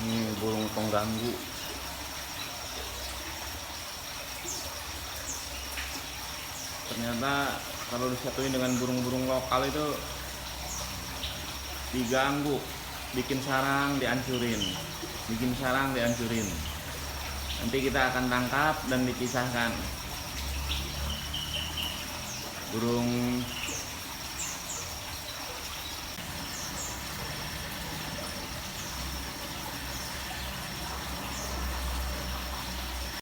Ini burung pengganggu. Ternyata kalau disatuin dengan burung-burung lokal itu diganggu, bikin sarang dihancurin, bikin sarang dihancurin. Nanti kita akan tangkap dan dipisahkan. Burung